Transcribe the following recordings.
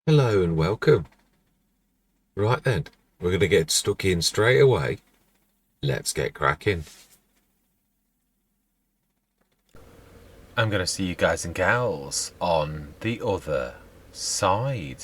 Hello and welcome. Right then, we're going to get stuck in straight away. Let's get cracking. I'm going to see you guys and gals on the other side.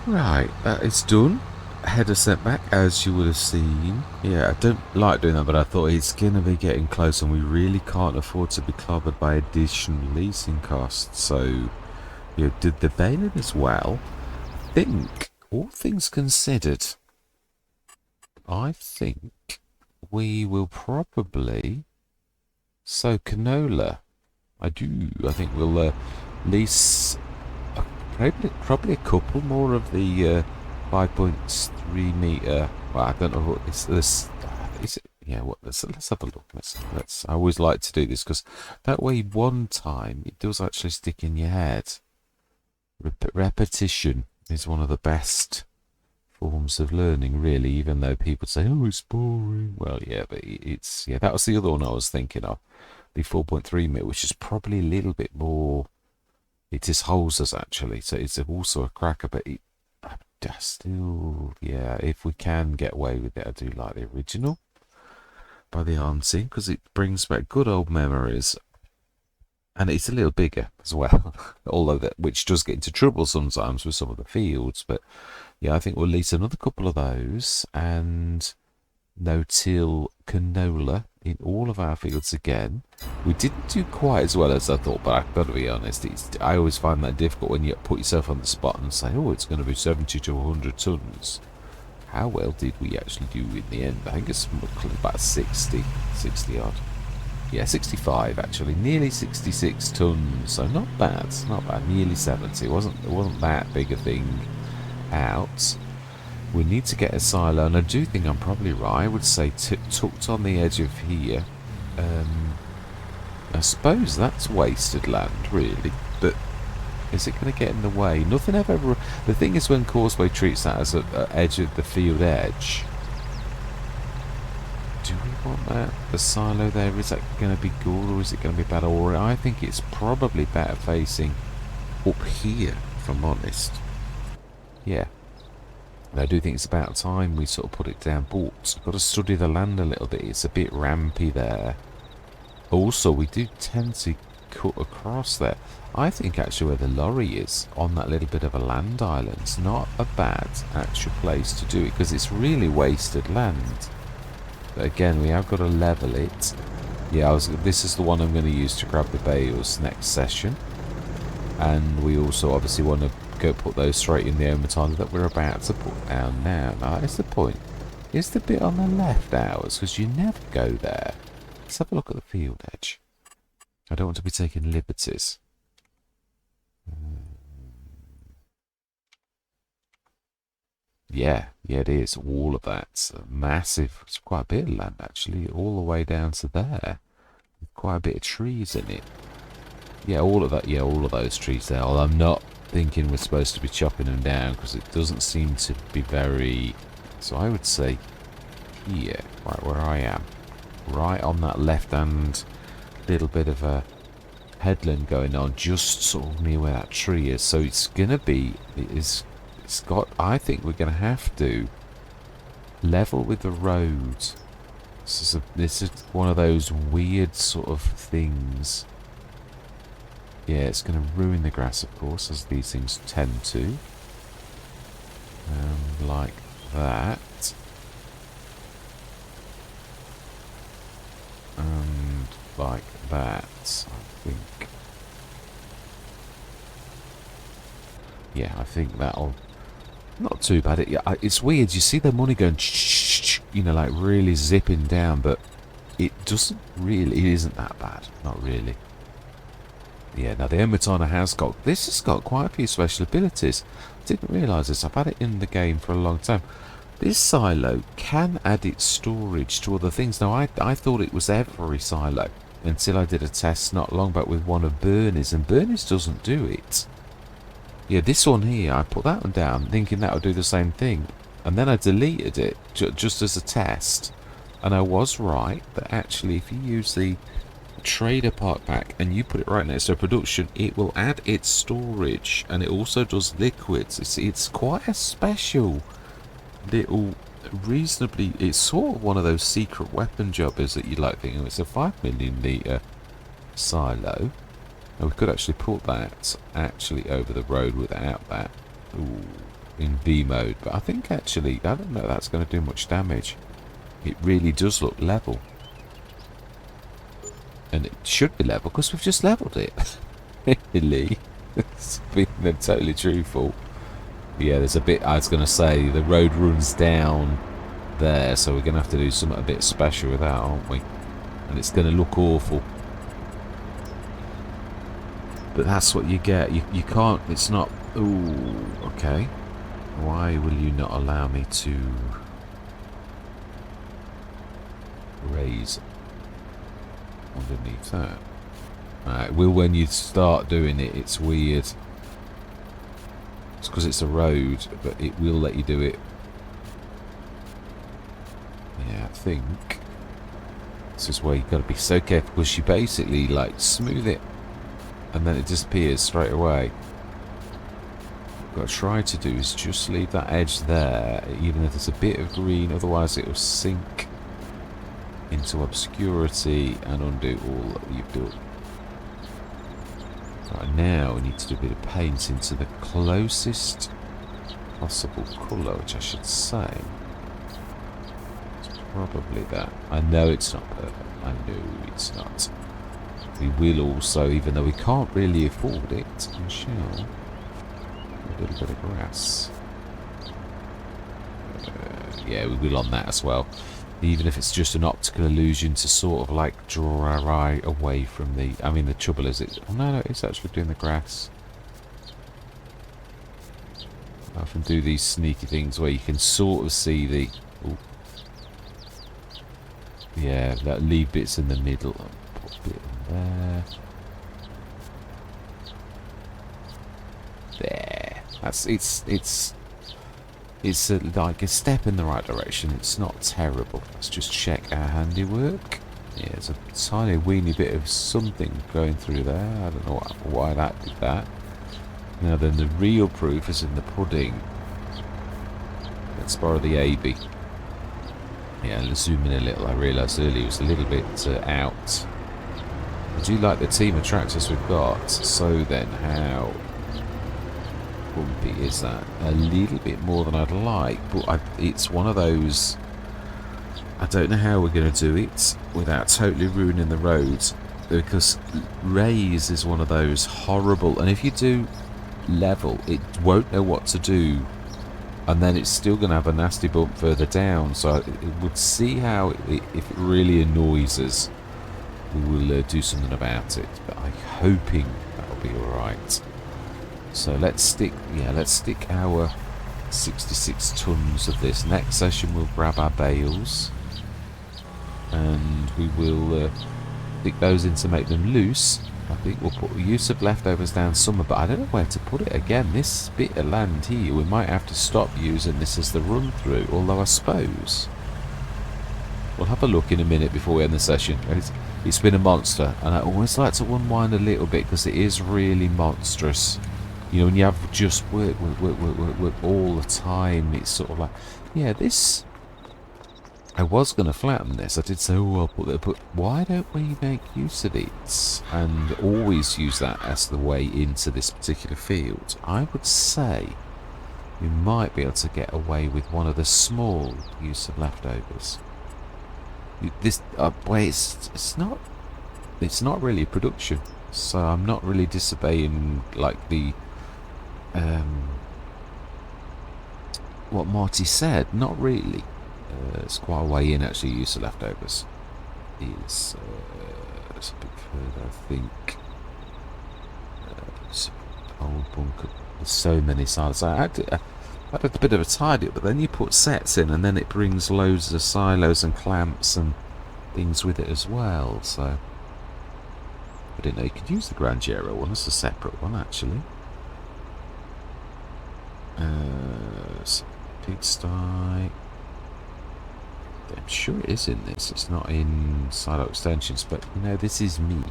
Right, it's done. Header setback, as you would have seen. Yeah, I don't like doing that, but I thought it's going to be getting close, and we really can't afford to be clobbered by additional leasing costs. So, did the baling as well. I think, all things considered, I think we will probably sow canola. I do. I think we'll lease probably a couple more of the 5.3 meter. Well, I don't know what it's this. Is it? Yeah. What? Let's have a look. Let's. I always like to do this because that way, one time it does actually stick in your head. Repetition is one of the best forms of learning, really. Even though people say, "Oh, it's boring." Well, yeah, but it's yeah. That was the other one I was thinking of, the 4.3 meter, which is probably a little bit more. It is hoses actually, so it's also a cracker, but still, yeah, if we can get away with it, I do like the original by the auntie because it brings back good old memories, and it's a little bigger as well, although which does get into trouble sometimes with some of the fields. But yeah, I think we'll lease another couple of those and no-till canola in all of our fields again. We didn't do quite as well as I thought, but I've got to be honest, I always find that difficult when you put yourself on the spot and say, oh, it's going to be 70 to 100 tons. How well did we actually do in the end? I think it's about 60 odd. Yeah, 65 actually, nearly 66 tons, so not bad, nearly 70. It wasn't that big a thing out. We need to get a silo, and I do think I'm probably right. I would say tucked on the edge of here. I suppose that's wasted land, really, but is it going to get in the way? Nothing ever. The thing is, when Causeway treats that as an edge of the field edge, do we want that? The silo there, is that going to be good or is it going to be bad? Or I think it's probably better facing up here, if I'm honest. Yeah. And I do think it's about time we sort of put it down. But got to study the land a little bit. It's a bit rampy there. Also, we do tend to cut across there. I think actually where the lorry is, on that little bit of a land island, it's not a bad actual place to do it because it's really wasted land. But again, we have got to level it. Yeah, this is the one I'm going to use to grab the bales next session. And we also obviously want to go put those straight in the Omatana that we're about to put down now. Now, that's the point. Is the bit on the left ours? Because you never go there. Let's have a look at the field edge. I don't want to be taking liberties. Yeah, it is. All of that's massive. It's quite a bit of land, actually, all the way down to there. With quite a bit of trees in it. Yeah, all of that. Yeah, all of those trees there. Although I'm not thinking we're supposed to be chopping them down because it doesn't seem to be very... So I would say here, right where I am. Right on that left-hand little bit of a headland going on, just sort of near where that tree is. So it's going to be... It's got... I think we're going to have to level with the road. This is one of those weird sort of things. Yeah, it's going to ruin the grass, of course, as these things tend to. Like that. And like that, I think. Yeah, I think that'll... Not too bad. It's weird. You see the money going, like really zipping down, but it doesn't really... It isn't that bad. Not really. Yeah, now the Omatana has got... This has got quite a few special abilities. I didn't realise this. I've had it in the game for a long time. This silo can add its storage to other things. Now, I thought it was every silo until I did a test not long back with one of Bernie's, and Bernie's doesn't do it. Yeah, this one here, I put that one down thinking that would do the same thing. And then I deleted it just as a test. And I was right that actually if you use the trader part pack and you put it right next to production, it will add its storage, and it also does liquids. It's quite a special little, reasonably, it's sort of one of those secret weapon jobbers that you like thinking. It's a 5 million litre silo, and we could actually put that actually over the road without that. Ooh, in V mode, but I think actually, I don't know that's going to do much damage. It really does look level. And it should be level because we've just leveled it. Really. It's being totally truthful. Yeah, there's a bit, I was going to say, the road runs down there, so we're going to have to do something a bit special with that, aren't we? And it's going to look awful. But that's what you get. You can't, it's not, ooh, okay. Why will you not allow me to raise underneath that? Alright, well, when you start doing it, it's weird. It's because it's a road, but it will let you do it. Yeah, I think this is where you've got to be so careful, because you basically like smooth it and then it disappears straight away. What I've got to try to do is just leave that edge there, even if there's a bit of green, otherwise it will sink into obscurity and undo all that you've done. Right, now we need to do a bit of paint into the closest possible colour, which I should say is probably that. I know it's not perfect. I know it's not. We will also, even though we can't really afford it, we shall a little bit of grass. Yeah, we will on that as well. Even if it's just an optical illusion to sort of like draw our eye away from the... I mean, the trouble is, oh no, it's actually doing the grass. I often do these sneaky things where you can sort of see the... Ooh. Yeah, that leave bits in the middle. Put a bit in there. There. That's... It's like a step in the right direction. It's not terrible. Let's just check our handiwork. Yeah, there's a tiny weeny bit of something going through there. I don't know why that did that. Now then, the real proof is in the pudding. Let's borrow the AB. Yeah, let's zoom in a little. I realised earlier it was a little bit out. I do like the team of tractors we've got. So then, how bumpy is that? A little bit more than I'd like, but it's one of those... I don't know how we're going to do it without totally ruining the road, because raise is one of those horrible, and if you do level, it won't know what to do, and then it's still going to have a nasty bump further down, so it would see how, if it really annoys us, we will do something about it, but I'm hoping that'll be alright. So let's stick our 66 tons of this. Next session we'll grab our bales and we will stick those in to make them loose. I think we'll put use of leftovers down somewhere, but I don't know where to put it. Again, this bit of land here, we might have to stop using this as the run through, although I suppose we'll have a look in a minute before we end the session. It's been a monster, and I always like to unwind a little bit because it is really monstrous. You know, when you have just work all the time, it's sort of like, yeah, this... I was going to flatten this. I did say, oh, I'll put that, but why don't we make use of it and always use that as the way into this particular field? I would say we might be able to get away with one of the small use of leftovers. This way, it's not really production, so I'm not really disobeying like the what Marty said. Not really. It's quite a way in actually. Use of leftovers is it's a bit further, I think. Old bunker. There's so many silos. I had a bit of a tidy up, but then you put sets in, and then it brings loads of silos and clamps and things with it as well. So I didn't know you could use the Granjero one as a separate one actually. Pigsty. I'm sure it is in this. It's not in silo extensions, but you know, this is me.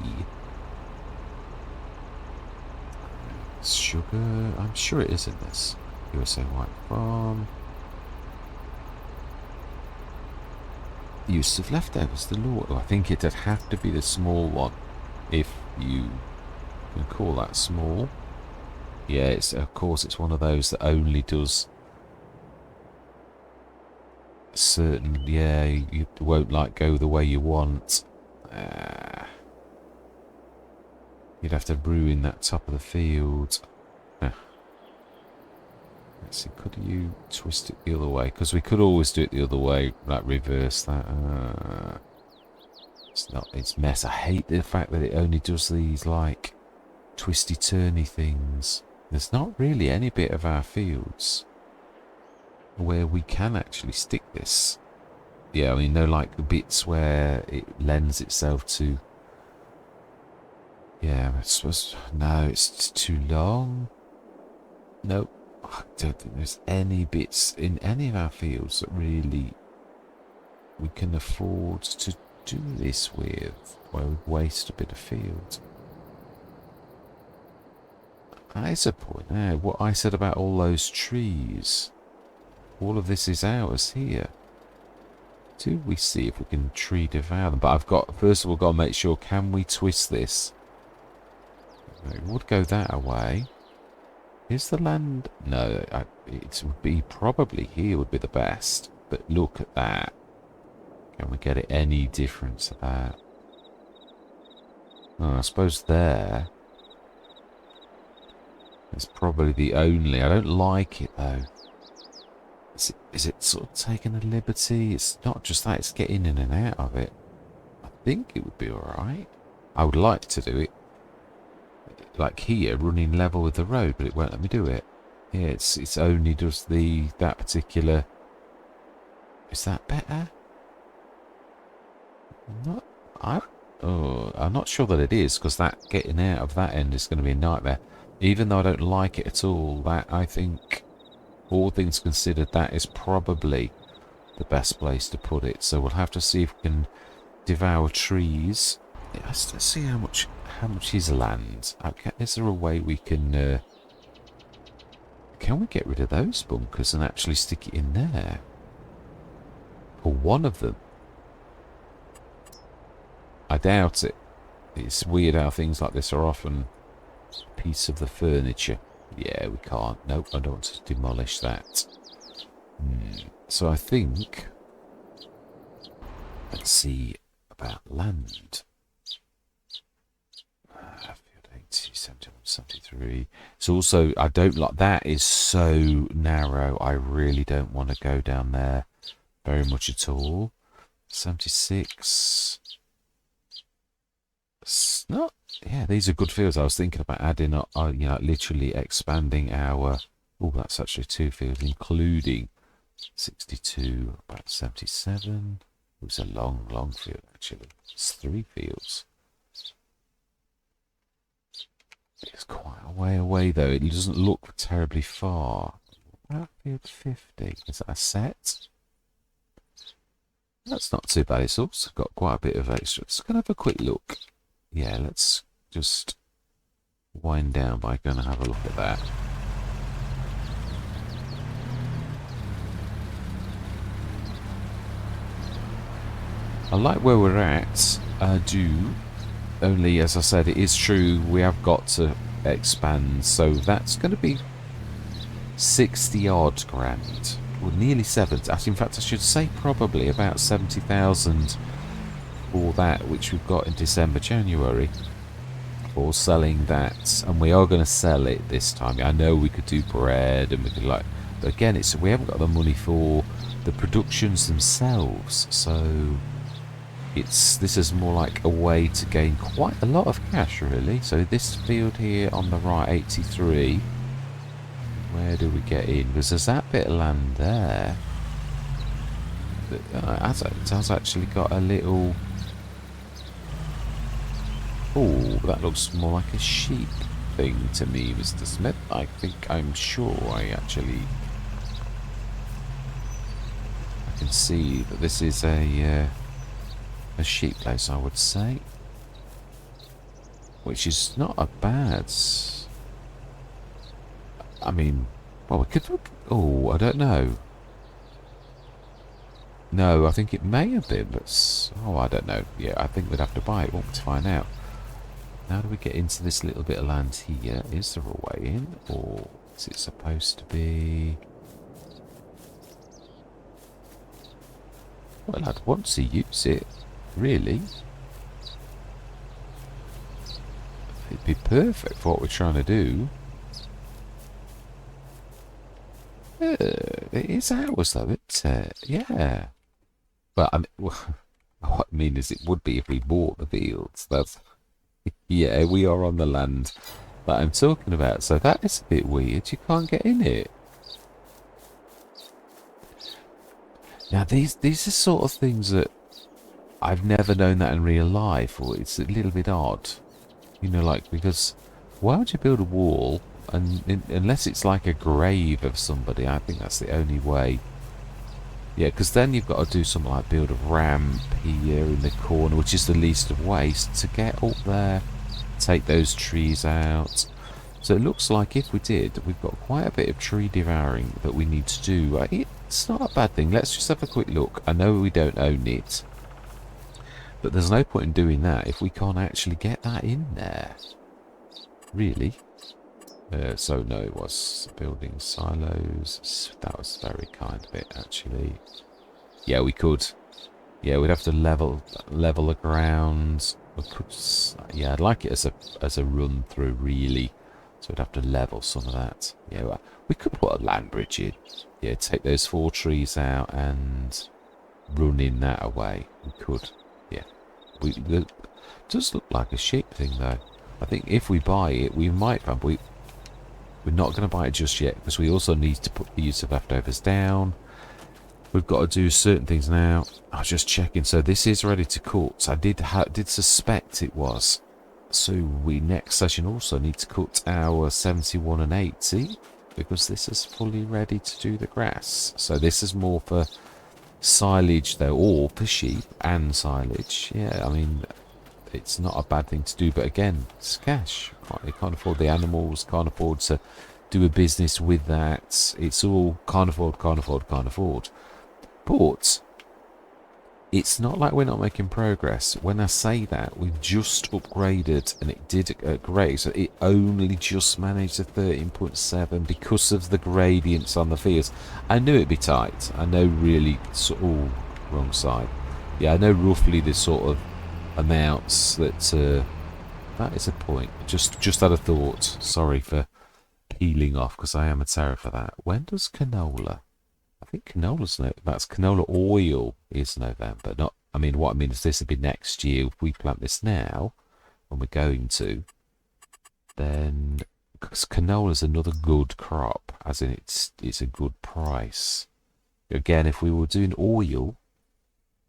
Sugar. I'm sure it is in this. USA White Farm. Use of leftovers. The law. Oh, I think it'd have to be the small one, if you can call that small. Yeah, it's of course it's one of those that only does certain, yeah, you won't like go the way you want. You'd have to ruin that top of the field. Let's see, could you twist it the other way? Because we could always do it the other way, like reverse that. It's mess. I hate the fact that it only does these like twisty turny things. There's not really any bit of our fields where we can actually stick this. Yeah, I mean, no, like the bits where it lends itself to. Yeah, I suppose. No, it's too long. Nope. I don't think there's any bits in any of our fields that really we can afford to do this with, where we waste a bit of field. That is a point. Now, what I said about all those trees, all of this is ours here. Do we see if we can tree devour them? But I've got, first of all, got to make sure, can we twist this? It would go that away. Is the land? No, it would be probably here would be the best. But look at that. Can we get it any different to that? Oh, I suppose there. It's probably the only. I don't like it though. Is it sort of taking a liberty? It's not just that, it's getting in and out of it. I think it would be alright. I would like to do it. Like here, running level with the road, but it won't let me do it. Yeah, it's only just that particular. Is that better? I'm not sure that it is, because that getting out of that end is going to be a nightmare. Even though I don't like it at all, that I think, all things considered, that is probably the best place to put it. So we'll have to see if we can devour trees. Let's see how much is land. Okay, is there a way we can we get rid of those bunkers and actually stick it in there? Or one of them? I doubt it. It's weird how things like this are often a piece of the furniture. Yeah, we can't. Nope, I don't want to demolish that. So I think, let's see about land. 80, 71, 73. It's also, I don't like, that is so narrow. I really don't want to go down there very much at all. 76. It's not, yeah, these are good fields. I was thinking about adding, literally expanding our, oh, that's actually 2 fields, including 62, about 77. It was a long, long field, actually. It's 3 fields. It's quite a way away, though. It doesn't look terribly far. About field 50. Is that a set? That's not too bad. It's also got quite a bit of extra. Let's go have a quick look. Yeah, let's just wind down by going to have a look at that. I like where we're at. I do. Only, as I said, it is true, we have got to expand. So that's going to be 60 odd grand. Well, nearly 70. In fact, I should say probably about 70,000 for that, which we've got in December, January, for selling that. And we are going to sell it this time. I know we could do bread and we could but again, we haven't got the money for the productions themselves. So this is more like a way to gain quite a lot of cash, really. So this field here on the right, 83. Where do we get in? Because there's that bit of land there. It has actually got a little. Oh, that looks more like a sheep thing to me, Mr. Smith. I'm sure I can see that this is a sheep place, I would say, which is not a bad. I mean, well, we could look. Oh, I don't know. No, I think it may have been, but I don't know. Yeah, I think we'd have to buy it, won't we, to find out. How do we get into this little bit of land here? Is there a way in, or is it supposed to be? Well, I'd want to use it, really. It'd be perfect for what we're trying to do. It is ours, though, isn't it? Yeah. But I mean, what I mean is, it would be if we bought the fields. That's yeah, we are on the land that I'm talking about. So that is a bit weird. You can't get in it. Now these are sort of things that I've never known that in real life, or it's a little bit odd. You know, like, because why would you build a wall unless it's like a grave of somebody? I think that's the only way. Yeah, because then you've got to do something like build a ramp here in the corner, which is the least of waste, to get up there, take those trees out. So it looks like if we did, we've got quite a bit of tree devouring that we need to do. It's not a bad thing. Let's just have a quick look. I know we don't own it, but there's no point in doing that if we can't actually get that in there. Really? So no, it was building silos. That was very kind of it, actually. Yeah, we could. Yeah, we'd have to level the ground. We could. Yeah, I'd like it as a run through, really. So we'd have to level some of that. Yeah, well, we could put a land bridge in. Yeah, take those 4 trees out and run in that away. We could. Yeah. It does look like a sheep thing, though. I think if we buy it, we might find we're not going to buy it just yet, because we also need to put the use of leftovers down. We've got to do certain things now. I was just checking. So this is ready to cut. I did suspect it was. So we next session also need to cut our 71 and 80, because this is fully ready to do the grass. So this is more for silage, though, or for sheep and silage. Yeah, I mean, it's not a bad thing to do, but again, it's cash. You can't afford the animals, can't afford to do a business with that. It's all can't afford. But it's not like we're not making progress. When I say that, we've just upgraded, and it did great. So it only just managed a 13.7 because of the gradients on the fields. I knew it'd be tight. I know really, wrong side. Yeah, I know roughly the sort of amounts that that is a point. Just had a thought. Sorry for peeling off, because I am a terror for that. When does canola? I think that's canola oil is November. Not. I mean, what I mean is this would be next year. If we plant this now, when we're going to, then because canola is another good crop, as in it's a good price. Again, if we were doing oil,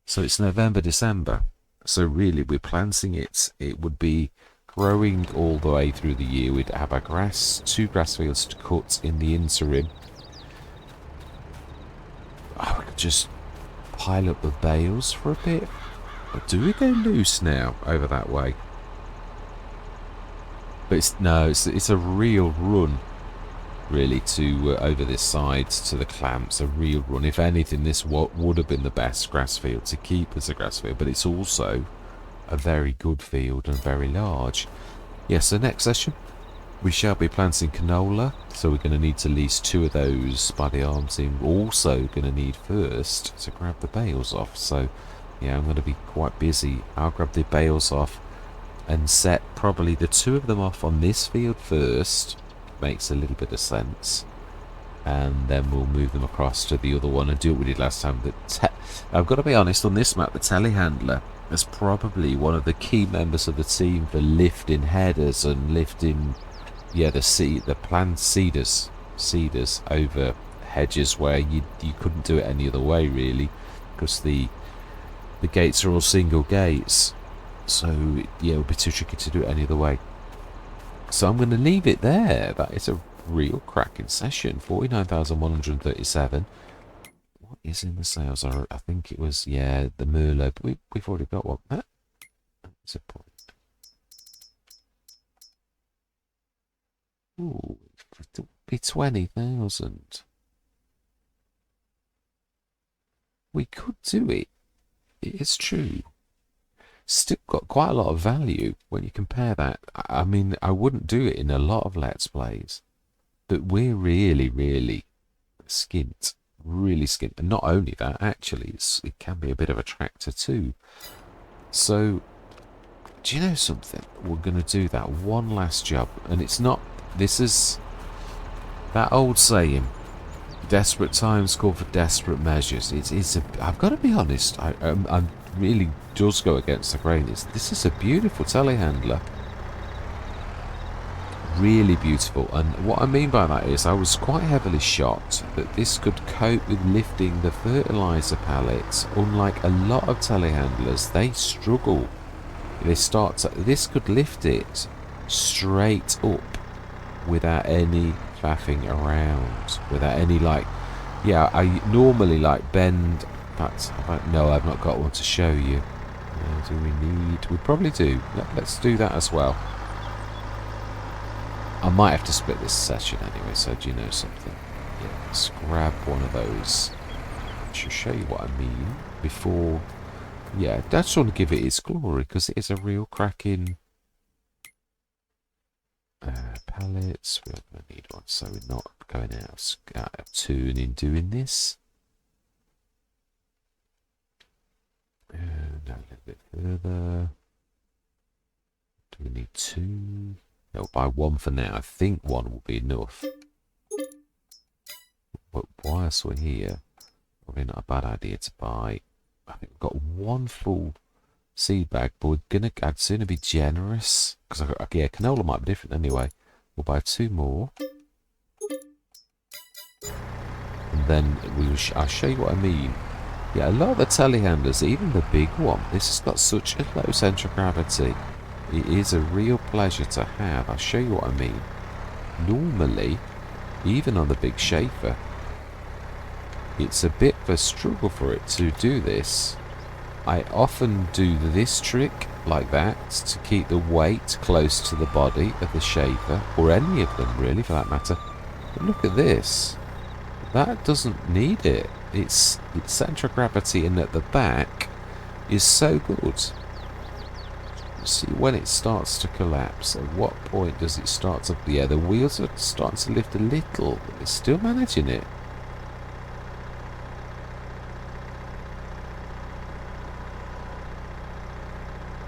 so it's November, December. So really, we're planting it. It would be growing all the way through the year. We'd have our 2 grass fields to cut in the interim. Oh, we could just pile up the bales for a bit. Or do we go loose now over that way? But it's a real run, really, to over this side to the clamps. A real run. If anything, this would have been the best grass field to keep as a grass field, but it's also a very good field and very large. Yes, so next session we shall be planting canola, so we're going to need to lease 2 of those by the arm team. We're also going to need first to grab the bales off, so yeah, I'm going to be quite busy. I'll grab the bales off and set probably the 2 of them off on this field first. Makes a little bit of sense, and then we'll move them across to the other one and do what we did last time. I've got to be honest, on this map, the telehandler is probably one of the key members of the team for lifting headers and lifting the plant cedars over hedges where you couldn't do it any other way, really, because the gates are all single gates. So yeah, it would be too tricky to do it any other way. So I'm going to leave it there. That is a real cracking session. 49,137. What is in the sales? I think it was, yeah, the Merlot. But we've already got one. That's a point. Ooh, it would be 20,000. We could do it. It's true. Still got quite a lot of value when you compare that. I mean, I wouldn't do it in a lot of Let's Plays, but we're really, really skint. Really skinny. And not only that, actually, it can be a bit of a tractor too. So, do you know something? We're going to do that one last job. And it's not... This is that old saying, desperate times call for desperate measures. I've got to be honest, I really does go against the grain. This is a beautiful telehandler. Really beautiful. And what I mean by that is I was quite heavily shocked that this could cope with lifting the fertilizer pallets. Unlike a lot of telehandlers, they struggle. This could lift it straight up without any faffing around, without any I normally bend. No, I've not got one to show you. Do we need? We probably do. Let's do that as well. I might have to split this session anyway, so do you know something? Yeah, let's grab one of those. I should show you what I mean before. Yeah, I just want to give it its glory because it is a real cracking pallets. We're going to need one, so we're not going out of tune in doing this. And a little bit further. Do we need two? No, buy one for now. I think one will be enough. But whilst we're here, probably not a bad idea to buy. I think we've got one full seed bag, but I'd sooner be generous because canola might be different anyway. We'll buy two more, and then I'll show you what I mean. Yeah, a lot of the telehandlers, even the big one, this has got such a low centre of gravity. It is a real pleasure to have. I'll show you what I mean. Normally, even on the big Schaefer, it's a bit of a struggle for it to do this. I often do this trick like that to keep the weight close to the body of the Schaefer, or any of them really for that matter. But look at this. That doesn't need it. Its centre of gravity in at the back is so good. See when it starts to collapse. At what point does it start to? Yeah, the wheels are starting to lift a little, but it's still managing it.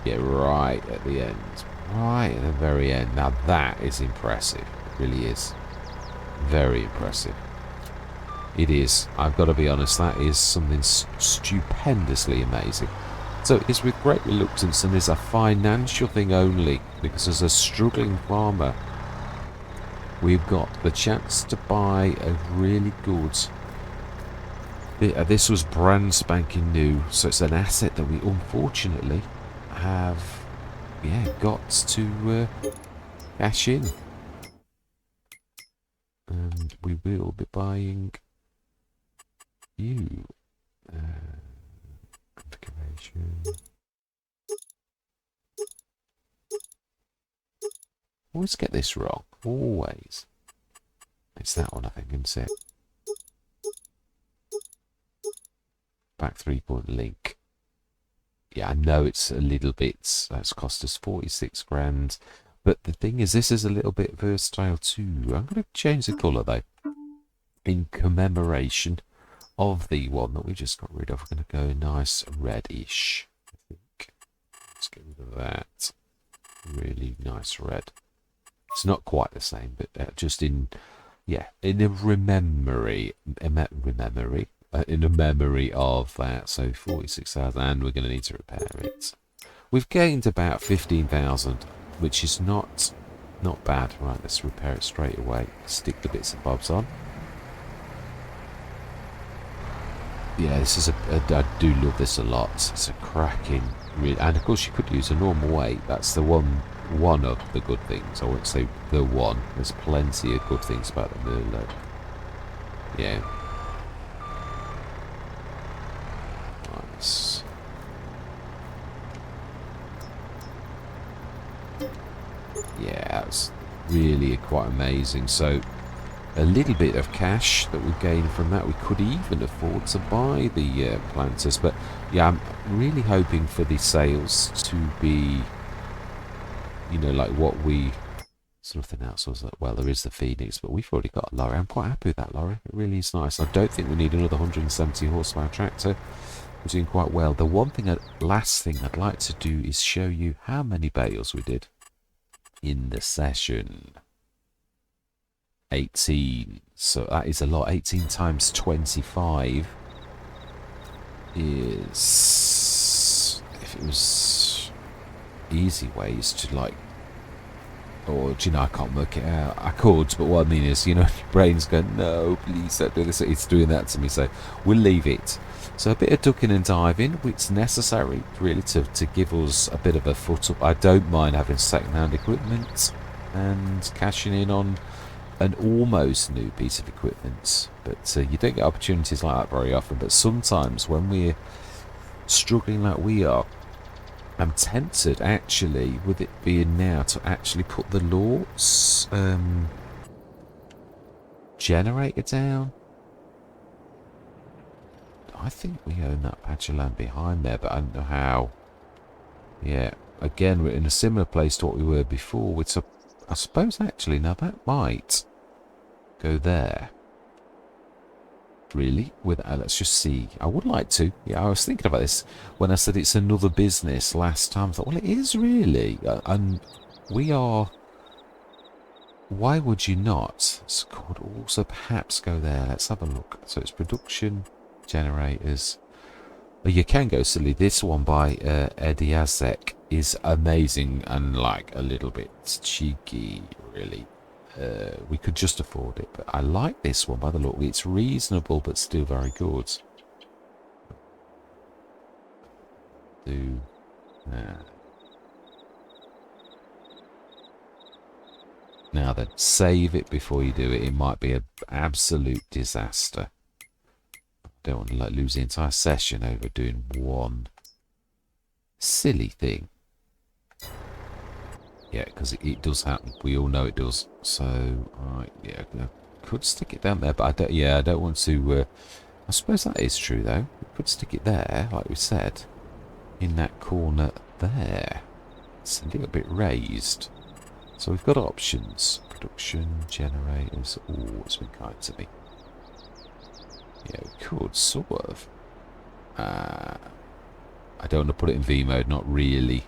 Yeah, right at the end. Right at the very end. Now that is impressive. It really is. Very impressive. It is. I've got to be honest, that is something stupendously amazing. So it's with great reluctance and is a financial thing only, because as a struggling farmer, we've got the chance to buy a really good... This was brand spanking new, so it's an asset that we unfortunately have got to cash in. And we will be buying you. Configuration. Always get this wrong. Always. It's that one, I think, isn't it? Back 3-point link. Yeah, I know it's a little bit. That's cost us 46 grand. But the thing is, this is a little bit versatile too. I'm going to change the colour though, in commemoration of the one that we just got rid of. We're going to go nice reddish, I think. Let's get rid of that. Really nice red. It's not quite the same, but just in a memory of that. So 46,000, and we're going to need to repair it. We've gained about 15,000, which is not bad. Right, let's repair it straight away. Stick the bits and bobs on. Yeah, this is I do love this a lot. It's a cracking, and of course you could use a normal weight. That's the one of the good things. I won't say the one. There's plenty of good things about the Merlot. Yeah. Nice. Yeah, that's really quite amazing. So a little bit of cash that we gain from that. We could even afford to buy the planters, but yeah, I'm really hoping for the sales to be, like what we There's nothing else, was there? Well, there is the Phoenix, but we've already got a lorry. I'm quite happy with that lorry. It really is nice. I don't think we need another 170 horsepower tractor. We're doing quite well. The last thing I'd like to do is show you how many bales we did in the session. 18. So that is a lot. 18 times 25 is, if it was easy ways to like, or do you know, I can't work it out. I could, but what I mean is, you know, if your brain's going, no, please don't do this, it's doing that to me, so we'll leave it. So a bit of ducking and diving, which is necessary really to give us a bit of a foot up. I don't mind having second-hand equipment and cashing in on an almost new piece of equipment, but you don't get opportunities like that very often. But sometimes when we're struggling like we are, I'm tempted actually, with it being now, to actually put the Lord's generator down. I think we own that patch of land behind there, but I don't know how. Yeah, again, we're in a similar place to what we were before. With I suppose actually, now that might go there. Really? Let's just see. I would like to. Yeah, I was thinking about this when I said it's another business last time. I thought, well, it is really. And we are... Why would you not? So could also perhaps go there. Let's have a look. So it's production, generators. You can go silly. This one by Ediazek is amazing and like a little bit cheeky, really. We could just afford it, but I like this one by the look. It's reasonable, but still very good. Do that. Now then, save it before you do it. It might be an absolute disaster. Don't want to like lose the entire session over doing one silly thing. Yeah, because it does happen. We all know it does. So, right, yeah, I could stick it down there, but I don't. Yeah, I don't want to. I suppose that is true though. We could stick it there, like we said, in that corner there. It's a little bit raised. So we've got options: production, generators. Oh, it's been kind to me. Yeah, we could sort of. I don't want to put it in V mode. Not really.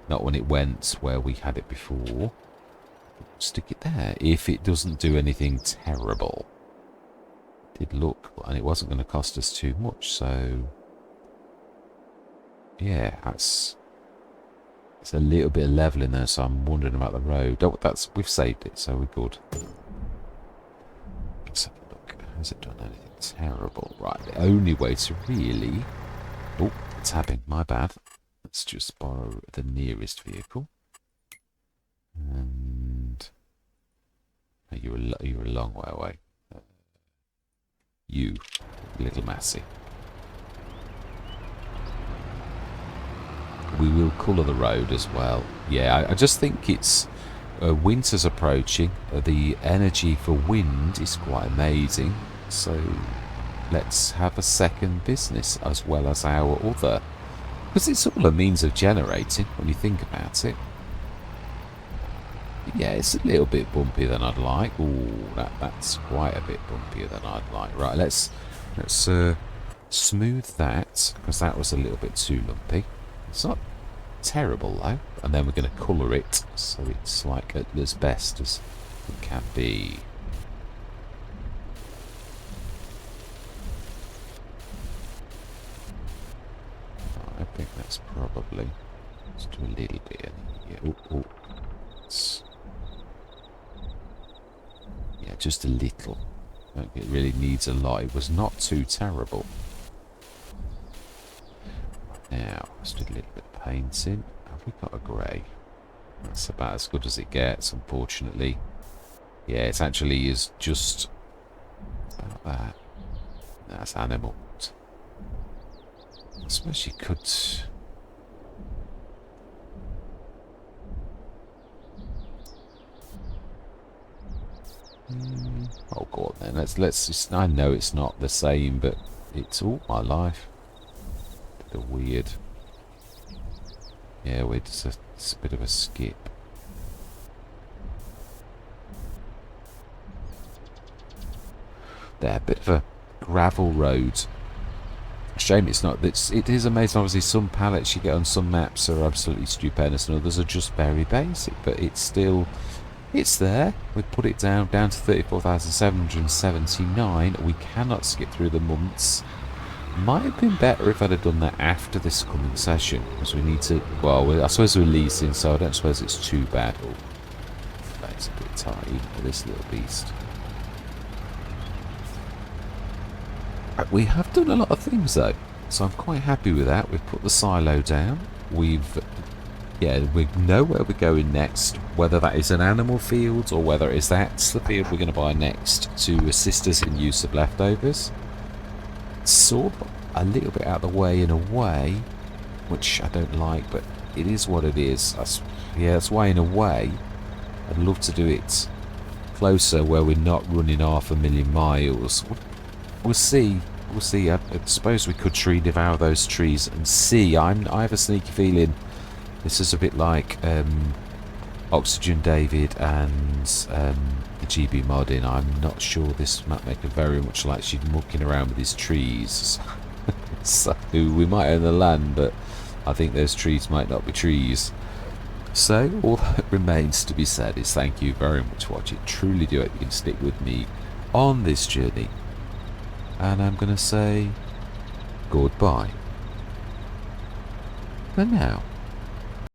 Not when it went where we had it before. Stick it there. If it doesn't do anything terrible. It did look, and it wasn't going to cost us too much, so... Yeah, it's a little bit of level in there, so I'm wondering about the road. Oh, we've saved it, so we're good. Let's have a look. Has it done anything terrible? Right, the only way to really... Oh, it's happening. My bad. Let's just borrow the nearest vehicle. And you're a long way away. You, little Massey. We will colour the road as well. Yeah, I just think it's winter's approaching. The energy for wind is quite amazing. So let's have a second business as well as our other. Because it's all a means of generating when you think about it. Yeah, it's a little bit bumpier than I'd like. Ooh, that's quite a bit bumpier than I'd like. Right, let's smooth that, because that was a little bit too lumpy. It's not terrible though. And then we're going to colour it so it's like as best as it can be. I think that's probably... Let's do a little bit in here. Oh. Yeah, just a little. I don't think it really needs a lot. It was not too terrible. Now, let's do a little bit of painting. Have we got a grey? That's about as good as it gets, unfortunately. Yeah, it actually is just about that. That's animal. I suppose you could... Oh, go on then. Let's just... I know it's not the same, but it's all my life. Did a weird... Yeah, it's a bit of a skip. there. Bit of a gravel road. Shame it's not. It is amazing. Obviously, some pallets you get on some maps are absolutely stupendous, and others are just very basic. But it's there. We put it down to 34,779. We cannot skip through the months. Might have been better if I'd have done that after this coming session, because we need to. Well, I suppose we're leasing, so I don't suppose it's too bad. Oh, that's a bit tight even for this little beast. We have done a lot of things though, so I'm quite happy with that. We've put the silo down. We know where we're going next, whether that is an animal field or whether that's the field we're going to buy next to assist us in use of leftovers. Sort of a little bit out of the way in a way, which I don't like, but it is what it is. That's why in a way I'd love to do it closer where we're not running 500,000 miles. We'll see. I suppose we could tree devour those trees and see. I have a sneaky feeling this is a bit like Oxygen David and the GB modding. I'm not sure this mapmaker very much likes you mucking around with his trees. So we might own the land, but I think those trees might not be trees. So all that remains to be said is thank you very much for watching. Truly do hope you can stick with me on this journey. And I'm going to say goodbye for now.